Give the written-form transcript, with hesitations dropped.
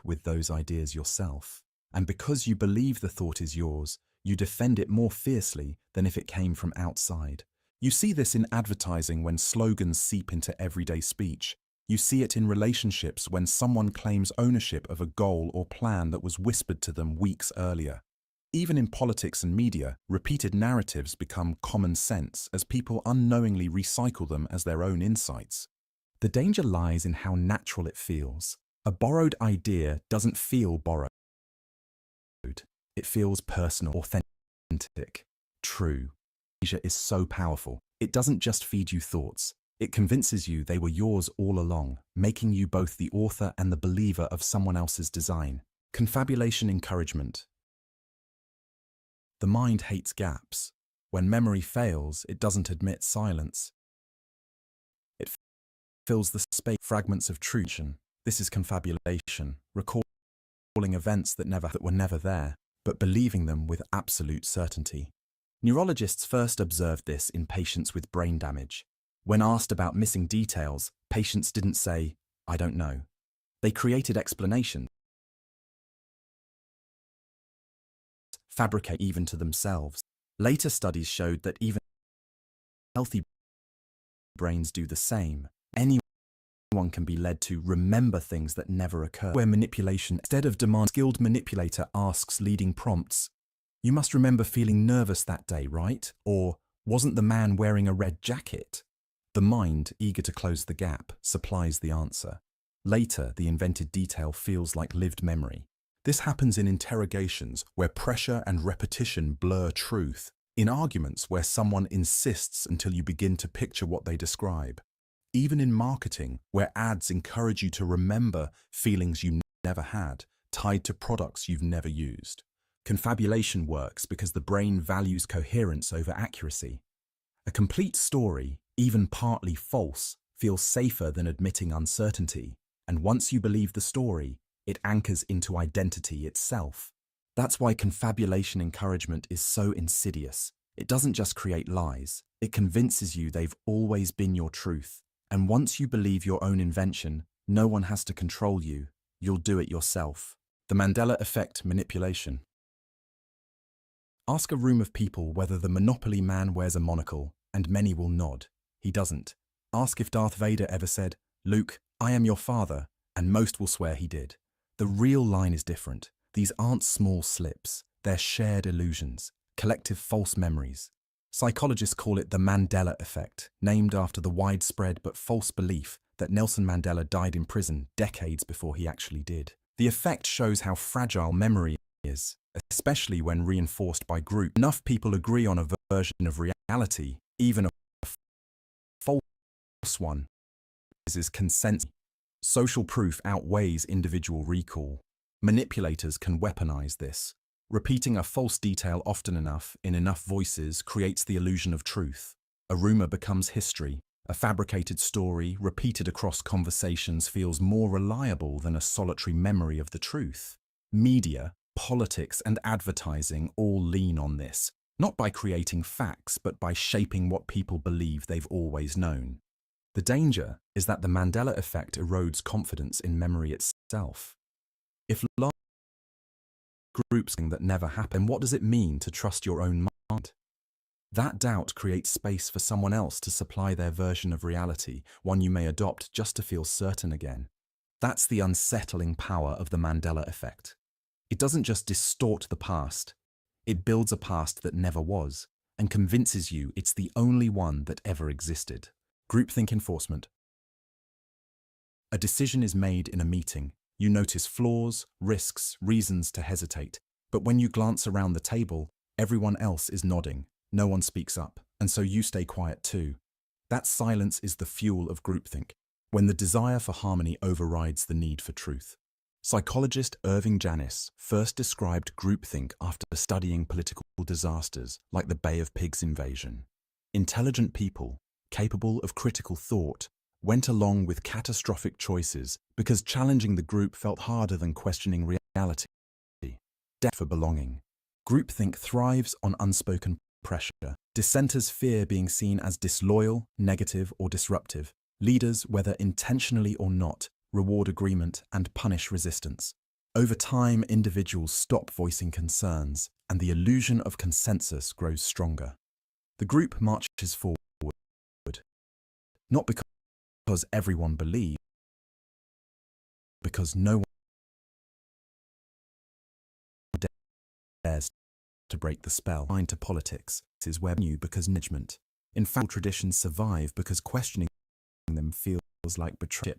with those ideas yourself. And because you believe the thought is yours, you defend it more fiercely than if it came from outside. You see this in advertising when slogans seep into everyday speech. You see it in relationships when someone claims ownership of a goal or plan that was whispered to them weeks earlier. Even in politics and media, repeated narratives become common sense as people unknowingly recycle them as their own insights. The danger lies in how natural it feels. A borrowed idea doesn't feel borrowed. It feels personal, authentic, true. Asia is so powerful. It doesn't just feed you thoughts. It convinces you they were yours all along, making you both the author and the believer of someone else's design. Confabulation encouragement. The mind hates gaps. When memory fails, it doesn't admit silence. It fills the space, fragments of truth. This is confabulation, recalling events that were never there, but believing them with absolute certainty. Neurologists first observed this in patients with brain damage. When asked about missing details, patients didn't say, "I don't know." They created explanations, fabricate even to themselves. Later studies showed that even healthy brains do the same. Anyone can be led to remember things that never occur. Where manipulation, instead of demand, skilled manipulator asks leading prompts, "You must remember feeling nervous that day, right?" Or, "Wasn't the man wearing a red jacket?" The mind, eager to close the gap, supplies the answer. Later, the invented detail feels like lived memory. This happens in interrogations where pressure and repetition blur truth, in arguments where someone insists until you begin to picture what they describe. Even in marketing, where ads encourage you to remember feelings you never had, tied to products you've never used. Confabulation works because the brain values coherence over accuracy. A complete story, even partly false, feels safer than admitting uncertainty. And once you believe the story, it anchors into identity itself. That's why confabulation encouragement is so insidious. It doesn't just create lies, it convinces you they've always been your truth. And once you believe your own invention, no one has to control you. You'll do it yourself. The Mandela effect manipulation. Ask a room of people whether the Monopoly man wears a monocle, and many will nod. He doesn't. Ask if Darth Vader ever said, "Luke, I am your father," and most will swear he did. The real line is different. These aren't small slips. They're shared illusions, collective false memories. Psychologists call it the Mandela effect, named after the widespread but false belief that Nelson Mandela died in prison decades before he actually did. The effect shows how fragile memory is, especially when reinforced by group. Enough people agree on a version of reality, even a false one, is consensus. Social proof outweighs individual recall. Manipulators can weaponize this. Repeating a false detail often enough, in enough voices, creates the illusion of truth. A rumor becomes history. A fabricated story, repeated across conversations, feels more reliable than a solitary memory of the truth. Media, politics, and advertising all lean on this, not by creating facts, but by shaping what people believe they've always known. The danger is that the Mandela effect erodes confidence in memory itself. If large groups think that never happened, what does it mean to trust your own mind? That doubt creates space for someone else to supply their version of reality, one you may adopt just to feel certain again. That's the unsettling power of the Mandela effect. It doesn't just distort the past, it builds a past that never was, and convinces you it's the only one that ever existed. Groupthink enforcement. A decision is made in a meeting. You notice flaws, risks, reasons to hesitate. But when you glance around the table, everyone else is nodding. No one speaks up, and so you stay quiet too. That silence is the fuel of groupthink, when the desire for harmony overrides the need for truth. Psychologist Irving Janis first described groupthink after studying political disasters like the Bay of Pigs invasion. Intelligent people, capable of critical thought, went along with catastrophic choices because challenging the group felt harder than questioning reality. Debt for belonging. Groupthink thrives on unspoken pressure. Dissenters fear being seen as disloyal, negative, or disruptive. Leaders, whether intentionally or not, reward agreement and punish resistance. Over time, individuals stop voicing concerns, and the illusion of consensus grows stronger. The group marches forward, not because everyone believes, because no one dares to break the spell. Into politics is where new because management. In fact, traditions survive because questioning them feels like betrayal.